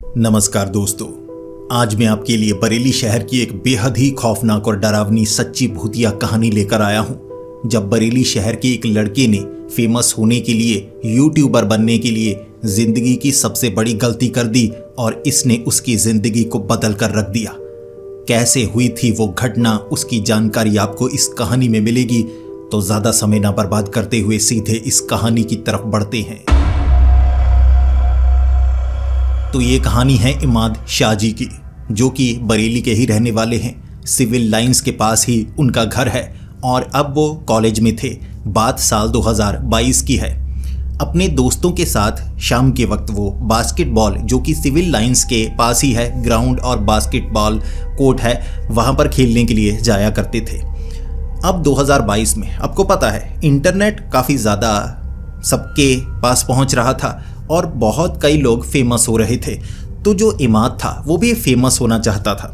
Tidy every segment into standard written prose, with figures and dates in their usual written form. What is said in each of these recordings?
नमस्कार दोस्तों, आज मैं आपके लिए बरेली शहर की एक बेहद ही खौफनाक और डरावनी सच्ची भूतिया कहानी लेकर आया हूं। जब बरेली शहर के एक लड़के ने फेमस होने के लिए, यूट्यूबर बनने के लिए जिंदगी की सबसे बड़ी गलती कर दी और इसने उसकी जिंदगी को बदल कर रख दिया। कैसे हुई थी वो घटना, उसकी जानकारी आपको इस कहानी में मिलेगी। तो ज्यादा समय ना बर्बाद करते हुए सीधे इस कहानी की तरफ बढ़ते हैं। तो ये कहानी है इमाद शाह जी की, जो कि बरेली के ही रहने वाले हैं। सिविल लाइंस के पास ही उनका घर है और अब वो कॉलेज में थे। बात साल 2022 की है। अपने दोस्तों के साथ शाम के वक्त वो बास्केटबॉल, जो कि सिविल लाइंस के पास ही है, ग्राउंड और बास्केटबॉल कोर्ट है, वहाँ पर खेलने के लिए जाया करते थे। अब 2022 में आपको पता है इंटरनेट काफ़ी ज़्यादा सबके पास पहुँच रहा था और बहुत कई लोग फेमस हो रहे थे। तो जो इमाद था वो भी फेमस होना चाहता था,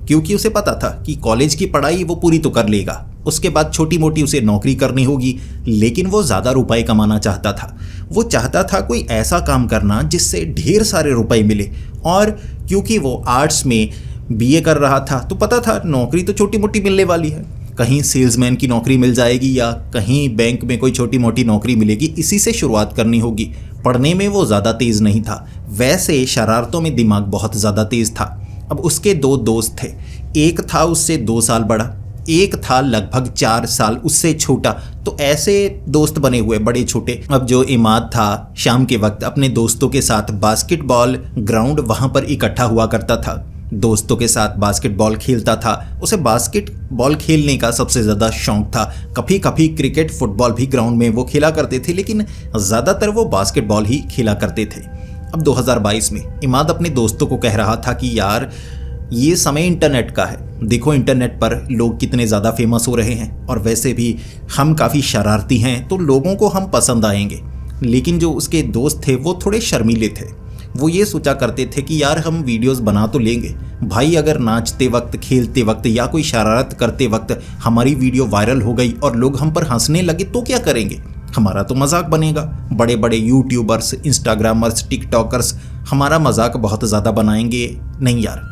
क्योंकि उसे पता था कि कॉलेज की पढ़ाई वो पूरी तो कर लेगा, उसके बाद छोटी मोटी उसे नौकरी करनी होगी, लेकिन वो ज़्यादा रुपए कमाना चाहता था। वो चाहता था कोई ऐसा काम करना जिससे ढेर सारे रुपए मिले। और क्योंकि वो आर्ट्स में बीए कर रहा था तो पता था नौकरी तो छोटी मोटी मिलने वाली है, कहीं सेल्समैन की नौकरी मिल जाएगी या कहीं बैंक में कोई छोटी मोटी नौकरी मिलेगी, इसी से शुरुआत करनी होगी। पढ़ने में वो ज़्यादा तेज़ नहीं था, वैसे शरारतों में दिमाग बहुत ज़्यादा तेज़ था। अब उसके दो दोस्त थे, एक था उससे 2 साल बड़ा, एक था लगभग 4 साल उससे छोटा। तो ऐसे दोस्त बने हुए बड़े छोटे। अब जो इमाद था शाम के वक्त अपने दोस्तों के साथ बास्केटबॉल ग्राउंड वहाँ पर इकट्ठा हुआ करता था, दोस्तों के साथ बास्केटबॉल खेलता था। उसे बास्केटबॉल खेलने का सबसे ज़्यादा शौक था। कभी कभी क्रिकेट फुटबॉल भी ग्राउंड में वो खेला करते थे, लेकिन ज़्यादातर वो बास्केटबॉल ही खेला करते थे। अब 2022 में इमाद अपने दोस्तों को कह रहा था कि यार ये समय इंटरनेट का है, देखो इंटरनेट पर लोग कितने ज़्यादा फेमस हो रहे हैं और वैसे भी हम काफ़ी शरारती हैं तो लोगों को हम पसंद आएंगे। लेकिन जो उसके दोस्त थे वो थोड़े शर्मीले थे। वो ये सोचा करते थे कि यार हम वीडियोस बना तो लेंगे भाई, अगर नाचते वक्त, खेलते वक्त या कोई शरारत करते वक्त हमारी वीडियो वायरल हो गई और लोग हम पर हंसने लगे तो क्या करेंगे, हमारा तो मजाक बनेगा। बड़े बड़े यूट्यूबर्स, इंस्टाग्रामर्स, टिकटॉकर्स हमारा मजाक बहुत ज़्यादा बनाएंगे। नहीं यार,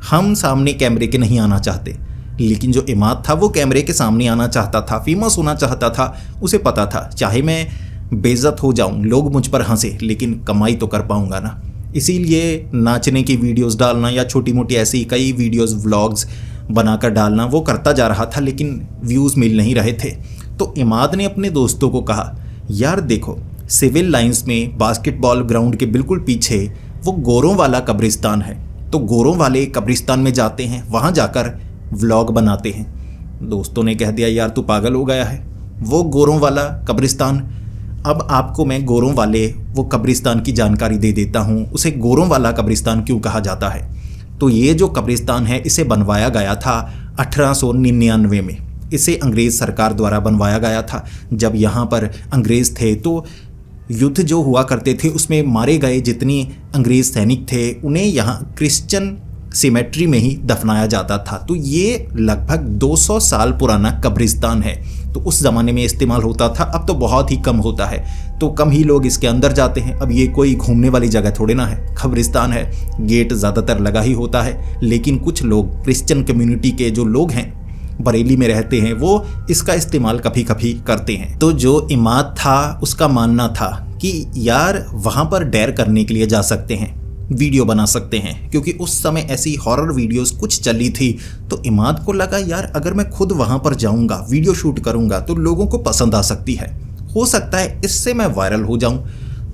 हम सामने कैमरे के नहीं आना चाहते। लेकिन जो इमाद था वो कैमरे के सामने आना चाहता था, फेमस होना चाहता था। उसे पता था चाहे मैं बेइज्जत हो जाऊं, लोग मुझ पर हंसे, लेकिन कमाई तो कर पाऊंगा ना। इसीलिए नाचने की वीडियोस डालना या छोटी मोटी ऐसी कई वीडियोस, व्लॉग्स बनाकर डालना वो करता जा रहा था, लेकिन व्यूज़ मिल नहीं रहे थे। तो इमाद ने अपने दोस्तों को कहा, यार देखो सिविल लाइंस में बास्केटबॉल ग्राउंड के बिल्कुल पीछे वो गोरों वाला कब्रिस्तान है, तो गोरों वाले कब्रिस्तान में जाते हैं, वहाँ जाकर व्लॉग बनाते हैं। दोस्तों ने कह दिया, यार तू पागल हो गया है, वो गोरों वाला कब्रिस्तान। अब आपको मैं गोरों वाले वो कब्रिस्तान की जानकारी दे देता हूँ। उसे गोरों वाला कब्रिस्तान क्यों कहा जाता है? तो ये जो कब्रिस्तान है इसे बनवाया गया था 1899 में। इसे अंग्रेज़ सरकार द्वारा बनवाया गया था। जब यहाँ पर अंग्रेज़ थे तो युद्ध जो हुआ करते थे उसमें मारे गए जितने अंग्रेज़ सैनिक थे उन्हें यहाँ क्रिश्चियन सिमेट्री में ही दफनाया जाता था। तो ये लगभग 200 साल पुराना कब्रिस्तान है। तो उस ज़माने में इस्तेमाल होता था, अब तो बहुत ही कम होता है, तो कम ही लोग इसके अंदर जाते हैं। अब ये कोई घूमने वाली जगह थोड़े ना है, कब्रिस्तान है, गेट ज़्यादातर लगा ही होता है। लेकिन कुछ लोग, क्रिश्चियन कम्युनिटी के जो लोग हैं, बरेली में रहते हैं, वो इसका इस्तेमाल कभी कभी करते हैं। तो जो इमाद था उसका मानना था कि यार वहाँ पर डेयर करने के लिए जा सकते हैं, वीडियो बना सकते हैं, क्योंकि उस समय ऐसी हॉरर वीडियोस कुछ चली थी। तो इमाद को लगा यार अगर मैं खुद वहाँ पर जाऊँगा, वीडियो शूट करूँगा तो लोगों को पसंद आ सकती है, हो सकता है इससे मैं वायरल हो जाऊँ।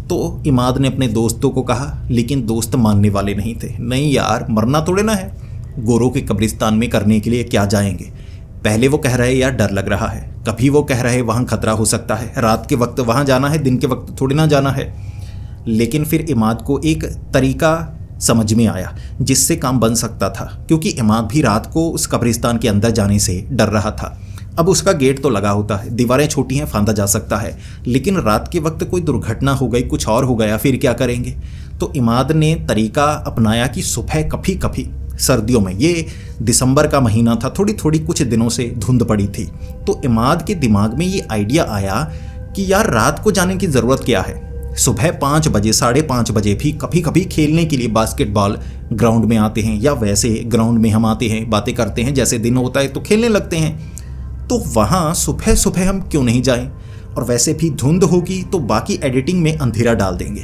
तो इमाद ने अपने दोस्तों को कहा, लेकिन दोस्त मानने वाले नहीं थे। नहीं यार, मरना थोड़े ना है, गोरों के कब्रिस्तान में करने के लिए क्या जाएंगे। पहले वो कह रहे यार डर लग रहा है, कभी वो कह रहे वहाँ खतरा हो सकता है, रात के वक्त वहाँ जाना है, दिन के वक्त थोड़ी ना जाना है। लेकिन फिर इमाद को एक तरीका समझ में आया जिससे काम बन सकता था, क्योंकि इमाद भी रात को उस कब्रिस्तान के अंदर जाने से डर रहा था। अब उसका गेट तो लगा होता है, दीवारें छोटी हैं, फांदा जा सकता है, लेकिन रात के वक्त कोई दुर्घटना हो गई, कुछ और हो गया, फिर क्या करेंगे। तो इमाद ने तरीका अपनाया कि सुबह कभी कभी, सर्दियों में, ये दिसंबर का महीना था, थोड़ी थोड़ी कुछ दिनों से धुंध पड़ी थी, तो इमाद के दिमाग में ये आइडिया आया कि यार रात को जाने की ज़रूरत क्या है, सुबह 5 बजे 5:30 बजे भी कभी कभी खेलने के लिए बास्केटबॉल ग्राउंड में आते हैं, या वैसे ग्राउंड में हम आते हैं, बातें करते हैं, जैसे दिन होता है तो खेलने लगते हैं। तो वहाँ सुबह सुबह हम क्यों नहीं जाएं? और वैसे भी धुंध होगी तो बाकी एडिटिंग में अंधेरा डाल देंगे,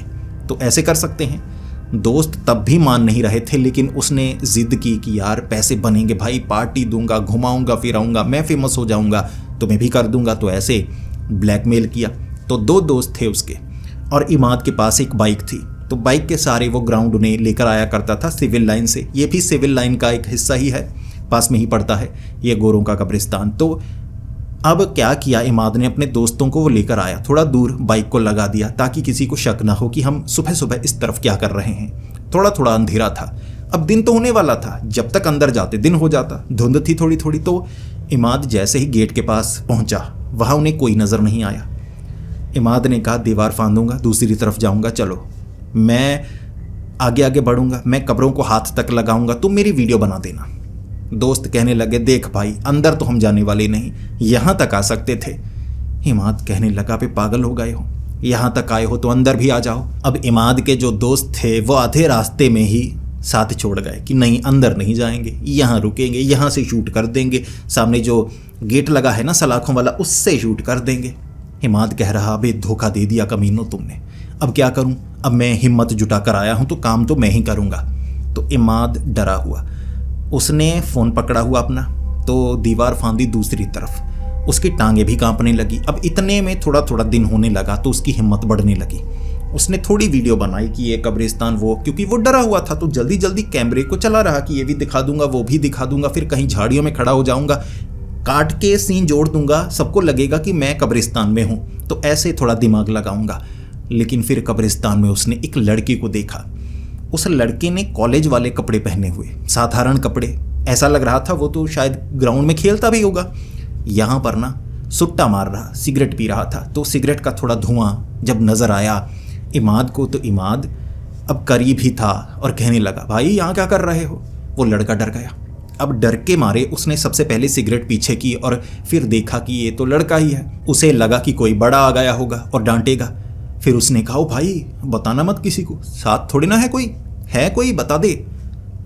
तो ऐसे कर सकते हैं। दोस्त तब भी मान नहीं रहे थे, लेकिन उसने जिद की कि यार पैसे बनेंगे भाई, पार्टी दूंगा, घुमाऊंगा फिराऊंगा, मैं फेमस हो जाऊंगा तो मैं भी कर दूंगा। तो ऐसे ब्लैकमेल किया। तो 2 दोस्त थे उसके, और इमाद के पास एक बाइक थी। तो बाइक के सहारे वो ग्राउंड उन्हें लेकर आया करता था सिविल लाइन से। ये भी सिविल लाइन का एक हिस्सा ही है, पास में ही पड़ता है ये गोरों का कब्रिस्तान। तो अब क्या किया इमाद ने, अपने दोस्तों को वो लेकर आया, थोड़ा दूर बाइक को लगा दिया ताकि किसी को शक ना हो कि हम सुबह सुबह इस तरफ क्या कर रहे हैं। थोड़ा थोड़ा अंधेरा था, अब दिन तो होने वाला था, जब तक अंदर जाते दिन हो जाता। धुंध थी थोड़ी थोड़ी। तो इमाद जैसे ही गेट के पास पहुंचा, वहाँ उन्हें कोई नज़र नहीं आया। इमाद ने कहा दीवार फांदूंगा, दूसरी तरफ जाऊंगा, चलो मैं आगे आगे बढ़ूंगा, मैं कब्रों को हाथ तक लगाऊंगा, तुम मेरी वीडियो बना देना। दोस्त कहने लगे देख भाई, अंदर तो हम जाने वाले नहीं, यहाँ तक आ सकते थे। इमाद कहने लगा पे पागल हो गए हो, यहाँ तक आए हो तो अंदर भी आ जाओ। अब इमाद के जो दोस्त थे वो आधे रास्ते में ही साथ छोड़ गए कि नहीं अंदर नहीं जाएंगे, यहाँ रुकेंगे, यहाँ से शूट कर देंगे, सामने जो गेट लगा है ना सलाखों वाला, उससे शूट कर देंगे। इमाद कह रहा अबे धोखा दे दिया कमीनों तुमने, अब क्या करूं, अब मैं हिम्मत जुटा कर आया हूं तो काम तो मैं ही करूंगा। तो इमाद डरा हुआ, उसने फ़ोन पकड़ा हुआ अपना, तो दीवार फांदी दूसरी तरफ, उसकी टांगें भी कांपने लगी। अब इतने में थोड़ा थोड़ा दिन होने लगा तो उसकी हिम्मत बढ़ने लगी। उसने थोड़ी वीडियो बनाई कि ये कब्रिस्तान वो, क्योंकि वो डरा हुआ था तो जल्दी जल्दी कैमरे को चला रहा कि ये भी दिखा दूंगा, वो भी दिखा दूंगा, फिर कहीं झाड़ियों में खड़ा हो जाऊंगा, काट के सीन जोड़ दूंगा, सबको लगेगा कि मैं कब्रिस्तान में हूँ, तो ऐसे थोड़ा दिमाग लगाऊंगा। लेकिन फिर कब्रिस्तान में उसने एक लड़के को देखा। उस लड़के ने कॉलेज वाले कपड़े पहने हुए, साधारण कपड़े, ऐसा लग रहा था वो तो शायद ग्राउंड में खेलता भी होगा। यहाँ पर ना सुट्टा मार रहा, सिगरेट पी रहा था। तो सिगरेट का थोड़ा धुआं जब नज़र आया इमाद को, तो इमाद अब करीब ही था और कहने लगा भाई यहाँ क्या कर रहे हो। वो लड़का डर गया। अब डर के मारे उसने सबसे पहले सिगरेट पीछे की और फिर देखा कि ये तो लड़का ही है। उसे लगा कि कोई बड़ा आ गया होगा और डांटेगा। फिर उसने कहा भाई बताना मत किसी को, साथ थोड़ी ना है कोई बता दे।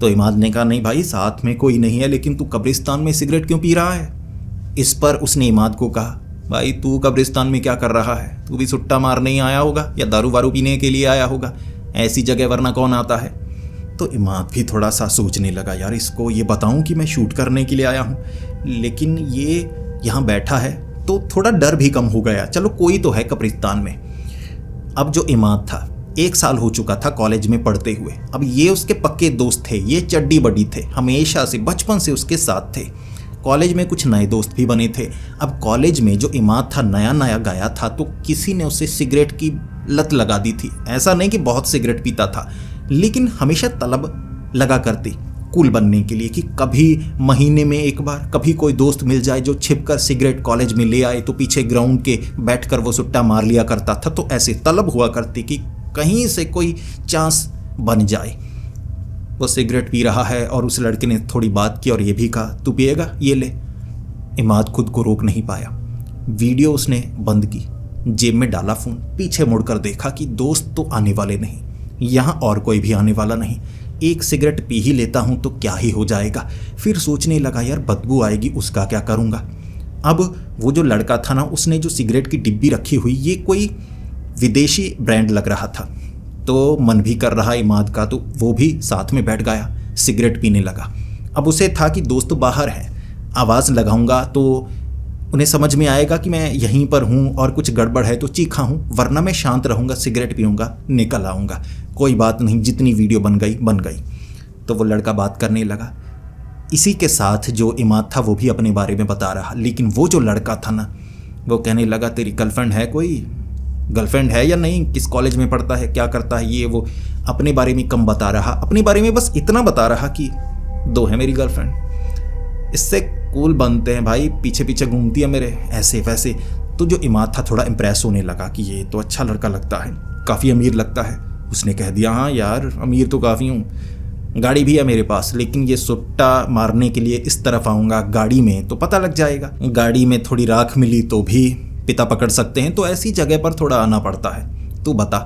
तो इमाद ने कहा नहीं भाई साथ में कोई नहीं है, लेकिन तू कब्रिस्तान में सिगरेट क्यों पी रहा है। इस पर उसने इमाद को कहा भाई तू कब्रिस्तान में क्या कर रहा है, तू भी सुट्टा मारने ही आया होगा या दारू वारू पीने के लिए आया होगा, ऐसी जगह वरना कौन आता है। तो इमाद भी थोड़ा सा सोचने लगा यार इसको ये बताऊं कि मैं शूट करने के लिए आया हूं, लेकिन ये यहाँ बैठा है तो थोड़ा डर भी कम हो गया, चलो कोई तो है कब्रिस्तान में। अब जो इमाद था 1 साल हो चुका था कॉलेज में पढ़ते हुए। अब ये उसके पक्के दोस्त थे, ये चड्डी बड्डी थे, हमेशा से बचपन से उसके साथ थे। कॉलेज में कुछ नए दोस्त भी बने थे। अब कॉलेज में जो इमाद था नया नया गया था तो किसी ने उसे सिगरेट की लत लगा दी थी। ऐसा नहीं कि बहुत सिगरेट पीता था, लेकिन हमेशा तलब लगा करती कूल बनने के लिए कि कभी महीने में एक बार कभी कोई दोस्त मिल जाए जो छिपकर सिगरेट कॉलेज में ले आए तो पीछे ग्राउंड के बैठकर वो सुट्टा मार लिया करता था। तो ऐसे तलब हुआ करती कि कहीं से कोई चांस बन जाए। वो सिगरेट पी रहा है और उस लड़के ने थोड़ी बात की और ये भी कहा तू पिएगा ये ले। इमाद खुद को रोक नहीं पाया, वीडियो उसने बंद की, जेब में डाला फ़ोन, पीछे मुड़कर देखा कि दोस्त तो आने वाले नहीं, यहाँ और कोई भी आने वाला नहीं। एक सिगरेट पी ही लेता हूँ तो क्या ही हो जाएगा। फिर सोचने लगा यार बदबू आएगी, उसका क्या करूँगा। अब वो जो लड़का था ना उसने जो सिगरेट की डिब्बी रखी हुई ये कोई विदेशी ब्रांड लग रहा था, तो मन भी कर रहा इमाद का, तो वो भी साथ में बैठ गया, सिगरेट पीने लगा। अब उसे था कि दोस्त बाहर है, आवाज़ लगाऊंगा तो उन्हें समझ में आएगा कि मैं यहीं पर हूँ और कुछ गड़बड़ है तो चीखा हूँ, वरना मैं शांत रहूँगा, सिगरेट पीऊँगा, निकल आऊँगा, कोई बात नहीं, जितनी वीडियो बन गई। तो वो लड़का बात करने लगा। इसी के साथ जो इमाद था वो भी अपने बारे में बता रहा, लेकिन वो जो लड़का था ना वो कहने लगा तेरी गर्लफ्रेंड है, कोई गर्लफ्रेंड है या नहीं, किस कॉलेज में पढ़ता है, क्या करता है, ये वो अपने बारे में कम बता रहा, अपने बारे में बस इतना बता रहा कि 2 है मेरी गर्लफ्रेंड। इससे कूल बनते हैं भाई, पीछे पीछे घूमती है मेरे, ऐसे वैसे। तो जो इमाद था थोड़ा इम्प्रेस होने लगा कि ये तो अच्छा लड़का लगता है, काफ़ी अमीर लगता है। उसने कह दिया हाँ यार अमीर तो काफ़ी हूँ, गाड़ी भी है मेरे पास, लेकिन ये सुट्टा मारने के लिए इस तरफ आऊँगा गाड़ी में तो पता लग जाएगा, गाड़ी में थोड़ी राख मिली तो भी पिता पकड़ सकते हैं, तो ऐसी जगह पर थोड़ा आना पड़ता है। तू बता।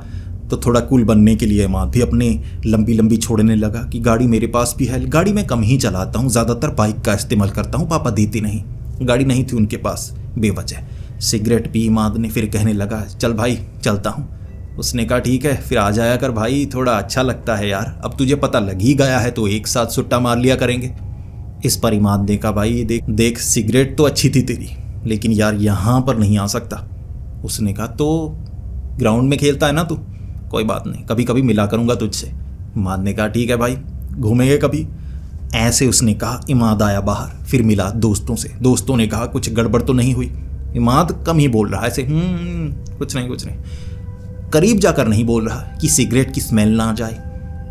तो थोड़ा कूल बनने के लिए इमाद भी अपने लंबी लंबी छोड़ने लगा कि गाड़ी मेरे पास भी है, गाड़ी मैं कम ही चलाता हूँ, ज़्यादातर बाइक का इस्तेमाल करता हूँ, पापा देती नहीं। गाड़ी नहीं थी उनके पास बेवजह। सिगरेट पी इमाद ने, फिर कहने लगा चल भाई चलता हूँ। उसने कहा ठीक है फिर आ जाया कर भाई, थोड़ा अच्छा लगता है यार, अब तुझे पता लग ही गया है तो एक साथ सुट्टा मार लिया करेंगे। इस पर इमाद ने कहा भाई देख देख सिगरेट तो अच्छी थी तेरी, लेकिन यार यहाँ पर नहीं आ सकता। उसने कहा तो ग्राउंड में खेलता है ना तू, कोई बात नहीं कभी कभी मिला करूँगा तुझसे। इमाद ने कहा ठीक है भाई घूमेंगे कभी। ऐसे उसने कहा। इमाद आया बाहर, फिर मिला दोस्तों से। दोस्तों ने कहा कुछ गड़बड़ तो नहीं हुई। इमाद कम ही बोल रहा है ऐसे कुछ नहीं कुछ नहीं, करीब जाकर नहीं बोल रहा कि सिगरेट की स्मेल ना आ जाए।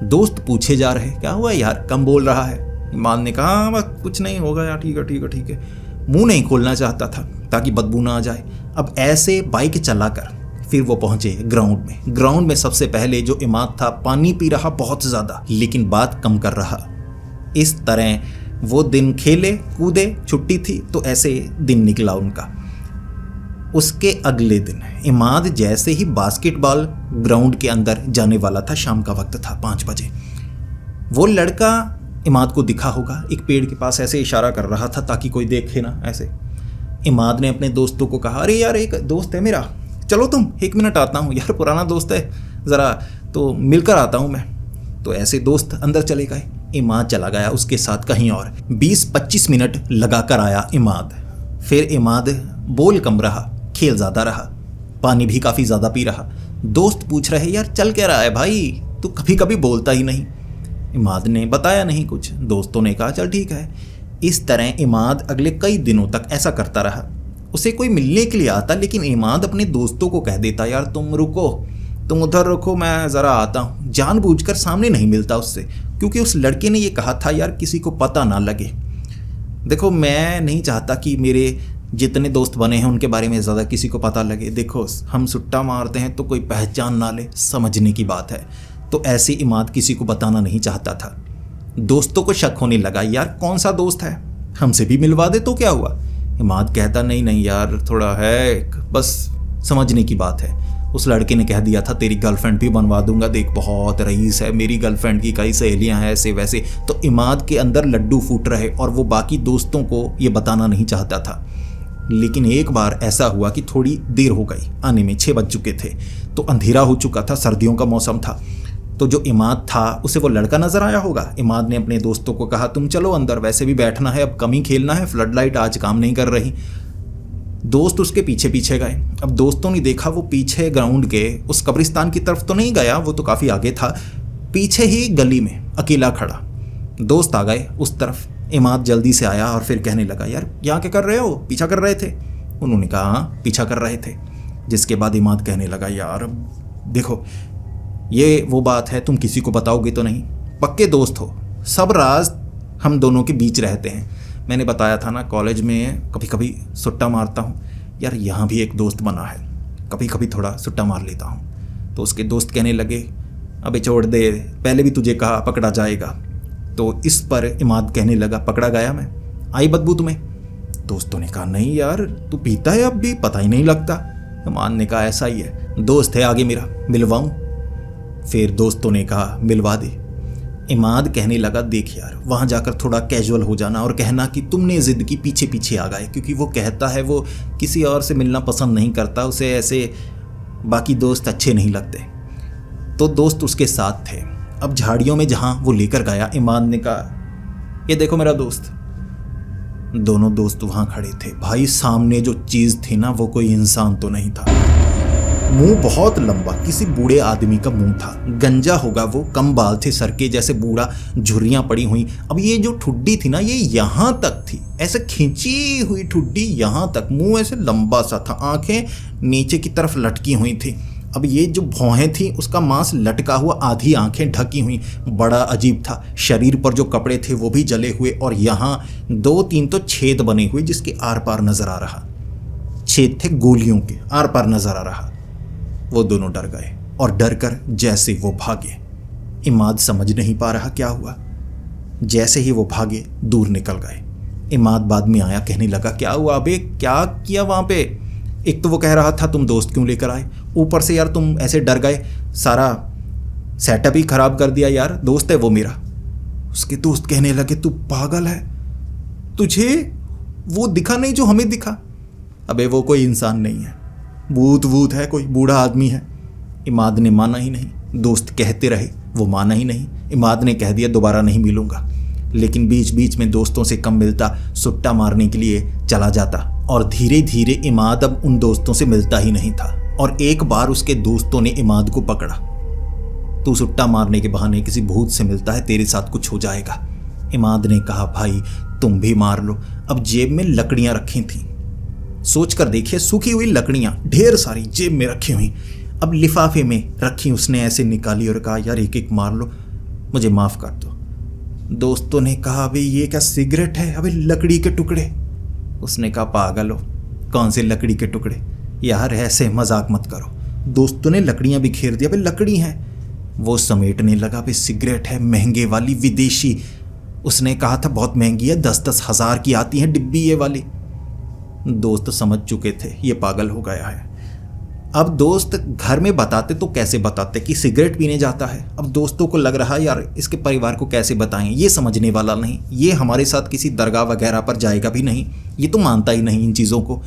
दोस्त पूछे जा रहे क्या हुआ यार कम बोल रहा है। इमाद ने कहा बस कुछ नहीं होगा यार, ठीक है ठीक है ठीक है। मुंह नहीं खोलना चाहता था ताकि बदबू ना आ जाए। अब ऐसे बाइक चलाकर फिर वो पहुंचे ग्राउंड में। ग्राउंड में सबसे पहले जो इमाद था पानी पी रहा बहुत ज़्यादा, लेकिन बात कम कर रहा। इस तरह वो दिन खेले कूदे, छुट्टी थी तो ऐसे दिन निकला उनका। उसके अगले दिन इमाद जैसे ही बास्केटबॉल ग्राउंड के अंदर जाने वाला था, शाम का वक्त था 5 बजे, वो लड़का इमाद को दिखा होगा, एक पेड़ के पास ऐसे इशारा कर रहा था ताकि कोई देखे ना। ऐसे इमाद ने अपने दोस्तों को कहा अरे यार एक दोस्त है मेरा, चलो तुम 1 मिनट आता हूँ यार, पुराना दोस्त है ज़रा तो मिलकर आता हूँ मैं। तो ऐसे दोस्त अंदर चले गए, इमाद चला गया उसके साथ कहीं और। 20-25 मिनट लगा कर आया इमाद। फिर इमाद बोल कम रहा, खेल ज़्यादा रहा, पानी भी काफ़ी ज़्यादा पी रहा। दोस्त पूछ रहे यार चल क्या रहा है भाई, तू कभी कभी बोलता ही नहीं। इमाद ने बताया नहीं कुछ। दोस्तों ने कहा चल ठीक है। इस तरह इमाद अगले कई दिनों तक ऐसा करता रहा। उसे कोई मिलने के लिए आता, लेकिन इमाद अपने दोस्तों को कह देता यार तुम रुको, तुम उधर रुको मैं ज़रा आता हूँ। जानबूझकर सामने नहीं मिलता उससे, क्योंकि उस लड़के ने ये कहा था यार किसी को पता ना लगे। देखो मैं नहीं चाहता कि मेरे जितने दोस्त बने हैं उनके बारे में ज़्यादा किसी को पता लगे। देखो हम सुट्टा मारते हैं तो कोई पहचान ना ले, समझने की बात है। तो ऐसे इमाद किसी को बताना नहीं चाहता था। दोस्तों को शक होने लगा यार कौन सा दोस्त है, हमसे भी मिलवा दे तो क्या हुआ। इमाद कहता नहीं नहीं यार थोड़ा है, बस समझने की बात है। उस लड़के ने कह दिया था तेरी गर्लफ्रेंड भी बनवा दूंगा, देख बहुत रईस है, मेरी गर्लफ्रेंड की कई सहेलियां हैं ऐसे वैसे। तो इमाद के अंदर लड्डू फूट रहे और वो बाकी दोस्तों को ये बताना नहीं चाहता था। लेकिन एक बार ऐसा हुआ कि थोड़ी देर हो गई आने में, 6 बज चुके थे, तो अंधेरा हो चुका था, सर्दियों का मौसम था। तो जो इमाद था उसे वो लड़का नजर आया होगा। इमाद ने अपने दोस्तों को कहा तुम चलो अंदर, वैसे भी बैठना है, अब कम ही खेलना है, फ्लड लाइट आज काम नहीं कर रही। दोस्त उसके पीछे पीछे गए। अब दोस्तों ने देखा वो पीछे ग्राउंड के उस कब्रिस्तान की तरफ तो नहीं गया, वो तो काफ़ी आगे था, पीछे ही गली में अकेला खड़ा। दोस्त आ गए उस तरफ। इमाद जल्दी से आया और फिर कहने लगा यार यहाँ क्या कर रहे हो, पीछा कर रहे थे। उन्होंने कहा हाँ पीछा कर रहे थे। जिसके बाद इमाद कहने लगा यार देखो ये वो बात है, तुम किसी को बताओगे तो नहीं, पक्के दोस्त हो, सब राज हम दोनों के बीच रहते हैं। मैंने बताया था ना कॉलेज में कभी कभी सुट्टा मारता हूँ, यार यहाँ भी एक दोस्त बना है, कभी कभी थोड़ा सुट्टा मार लेता हूँ। तो उसके दोस्त कहने लगे अबे छोड़ दे, पहले भी तुझे कहा पकड़ा जाएगा। तो इस पर इमाद कहने लगा पकड़ा गया मैं, आई बदबू तुम्हें। दोस्तों ने कहा नहीं यार तू पीता है अब भी, पता ही नहीं लगता। इमाद ने कहा ऐसा ही है, दोस्त है आगे मेरा, मिलवाऊँ। फिर दोस्तों ने कहा मिलवा दे। इमाद कहने लगा देख यार वहाँ जाकर थोड़ा कैजुअल हो जाना और कहना कि तुमने ज़िद की, पीछे पीछे आ गए, क्योंकि वो कहता है वो किसी और से मिलना पसंद नहीं करता, उसे ऐसे बाकी दोस्त अच्छे नहीं लगते। तो दोस्त उसके साथ थे। अब झाड़ियों में जहाँ वो लेकर गया, इमाद ने कहा ये देखो मेरा दोस्त। दोनों दोस्त वहाँ खड़े थे। भाई सामने जो चीज़ थी ना वो कोई इंसान तो नहीं था। मुंह बहुत लंबा, किसी बूढ़े आदमी का मुंह था, गंजा होगा वो, कम बाल थे सर के जैसे, बूढ़ा, झुर्रियाँ पड़ी हुई। अब ये जो ठुड्डी थी ना ये यहाँ तक थी, ऐसे खींची हुई ठुड्डी यहाँ तक, मुंह ऐसे लंबा सा था, आंखें नीचे की तरफ लटकी हुई थी। अब ये जो भौहें थी उसका मांस लटका हुआ, आधी आंखें ढकी हुई, बड़ा अजीब था। शरीर पर जो कपड़े थे वो भी जले हुए और यहाँ 2-3 तो छेद बने हुए जिसके आर पार नजर आ रहा, छेद थे गोलियों के, आर पार नजर आ रहा। वो दोनों डर गए और डर कर जैसे वो भागे। इमाद समझ नहीं पा रहा क्या हुआ। जैसे ही वो भागे दूर निकल गए। इमाद बाद में आया, कहने लगा क्या हुआ अबे, क्या किया वहाँ पे। एक तो वो कह रहा था तुम दोस्त क्यों लेकर आए, ऊपर से यार तुम ऐसे डर गए, सारा सेटअप ही खराब कर दिया यार, दोस्त है वो मेरा। उसके दोस्त कहने लगे तू पागल है, तुझे वो दिखा नहीं जो हमें दिखा। अबे वो कोई इंसान नहीं है, भूत वूत है, कोई बूढ़ा आदमी है। इमाद ने माना ही नहीं, दोस्त कहते रहे, वो माना ही नहीं। इमाद ने कह दिया दोबारा नहीं मिलूंगा, लेकिन बीच बीच में दोस्तों से कम मिलता, सुट्टा मारने के लिए चला जाता और धीरे धीरे इमाद अब उन दोस्तों से मिलता ही नहीं था। और एक बार उसके दोस्तों ने इमाद को पकड़ा, तू सुट्टा मारने के बहाने किसी भूत से मिलता है, तेरे साथ कुछ हो जाएगा। इमाद ने कहा भाई तुम भी मार लो। अब जेब में लकड़ियां रखी थीं, सोच कर देखिए, सूखी हुई लकड़ियां ढेर सारी जेब में रखी हुई, अब लिफाफे में रखी। उसने ऐसे निकाली और कहा यार एक एक मार लो, मुझे माफ़ कर दो। दोस्तों ने कहा अबे ये क्या सिगरेट है, अबे लकड़ी के टुकड़े। उसने कहा पागल हो, कौन से लकड़ी के टुकड़े, यार ऐसे मजाक मत करो। दोस्तों ने लकड़ियां भी घेर दी, अबे लकड़ी हैं। वो समेटने लगा, अबे सिगरेट है, महंगे वाली, विदेशी। उसने कहा था बहुत महंगी है, 10-10 हज़ार की आती है डिब्बी ये वाली। दोस्त समझ चुके थे ये पागल हो गया है। अब दोस्त घर में बताते तो कैसे बताते कि सिगरेट पीने जाता है। अब दोस्तों को लग रहा यार इसके परिवार को कैसे बताएं, ये समझने वाला नहीं, ये हमारे साथ किसी दरगाह वगैरह पर जाएगा भी नहीं, ये तो मानता ही नहीं इन चीज़ों को।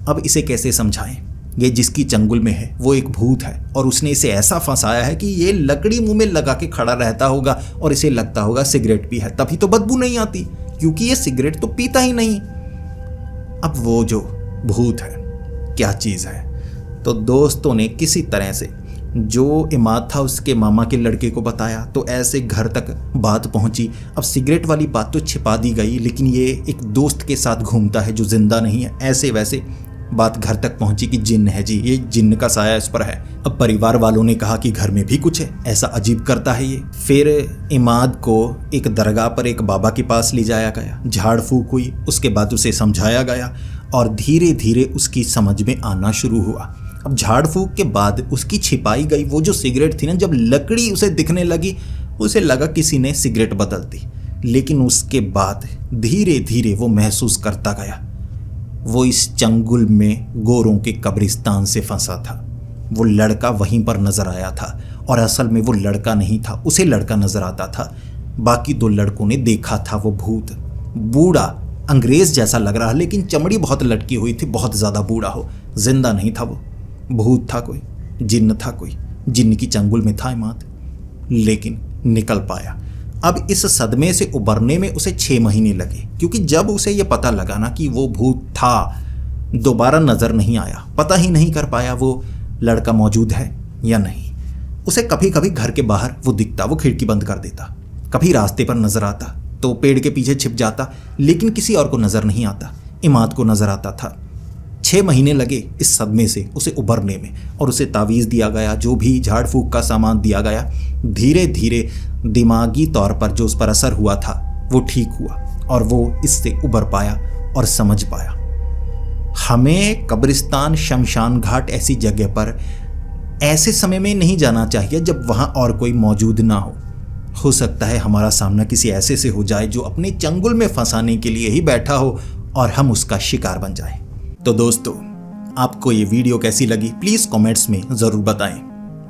अब इसे कैसे समझाएं, ये जिसकी चंगुल में है वो एक भूत है और उसने इसे ऐसा फंसाया है कि ये लकड़ी मुंह में लगा के खड़ा रहता होगा और इसे लगता होगा सिगरेट भी है, तभी तो बदबू नहीं आती, क्योंकि ये सिगरेट तो पीता ही नहीं। अब वो जो भूत है क्या चीज़ है, तो दोस्तों ने किसी तरह से जो इमाद था उसके मामा के लड़के को बताया, तो ऐसे घर तक बात पहुंची। अब सिगरेट वाली बात तो छिपा दी गई, लेकिन ये एक दोस्त के साथ घूमता है जो जिंदा नहीं है, ऐसे वैसे बात घर तक पहुंची कि जिन्न है जी, ये जिन्न का साया इस पर है। अब परिवार वालों ने कहा कि घर में भी कुछ है, ऐसा अजीब करता है ये। फिर इमाद को एक दरगाह पर एक बाबा के पास ले जाया गया, झाड़ फूक हुई, उसके बाद उसे समझाया गया और धीरे धीरे उसकी समझ में आना शुरू हुआ। अब झाड़ फूक के बाद उसकी छिपाई गई वो जो सिगरेट थी ना, जब लकड़ी उसे दिखने लगी, उसे लगा किसी ने सिगरेट बदल दी। लेकिन उसके बाद धीरे धीरे वो महसूस करता गया वो इस चंगुल में गोरों के कब्रिस्तान से फंसा था। वो लड़का वहीं पर नजर आया था और असल में वो लड़का नहीं था, उसे लड़का नजर आता था। बाकी 2 लड़कों ने देखा था वो भूत, बूढ़ा अंग्रेज जैसा लग रहा, लेकिन चमड़ी बहुत लटकी हुई थी, बहुत ज़्यादा बूढ़ा हो, जिंदा नहीं था वो, भूत था कोई, जिन्न था कोई, जिन्न की चंगुल में था इमाद, लेकिन निकल पाया। अब इस सदमे से उबरने में उसे 6 महीने लगे, क्योंकि जब उसे ये पता लगा ना कि वो भूत था, दोबारा नज़र नहीं आया, पता ही नहीं कर पाया वो लड़का मौजूद है या नहीं। उसे कभी कभी घर के बाहर वो दिखता, वो खिड़की बंद कर देता, कभी रास्ते पर नज़र आता तो पेड़ के पीछे छिप जाता, लेकिन किसी और को नज़र नहीं आता, इमाद को नज़र आता था। 6 महीने लगे इस सदमे से उसे उबरने में, और उसे तावीज़ दिया गया, जो भी झाड़ फूक का सामान दिया गया, धीरे धीरे दिमागी तौर पर जो उस पर असर हुआ था वो ठीक हुआ और वो इससे उबर पाया और समझ पाया। हमें कब्रिस्तान, शमशान घाट ऐसी जगह पर ऐसे समय में नहीं जाना चाहिए जब वहाँ और कोई मौजूद ना हो सकता है हमारा सामना किसी ऐसे से हो जाए जो अपने चंगुल में फंसाने के लिए ही बैठा हो और हम उसका शिकार बन जाए। तो दोस्तों, आपको ये वीडियो कैसी लगी प्लीज़ कमेंट्स में ज़रूर बताएं।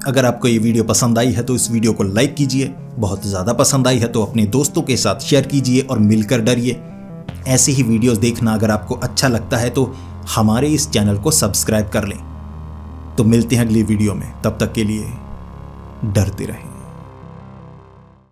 अगर आपको ये वीडियो पसंद आई है तो इस वीडियो को लाइक कीजिए, बहुत ज़्यादा पसंद आई है तो अपने दोस्तों के साथ शेयर कीजिए और मिलकर डरिए। ऐसी ही वीडियोस देखना अगर आपको अच्छा लगता है तो हमारे इस चैनल को सब्सक्राइब कर लें। तो मिलते हैं अगली वीडियो में, तब तक के लिए डरते रहें।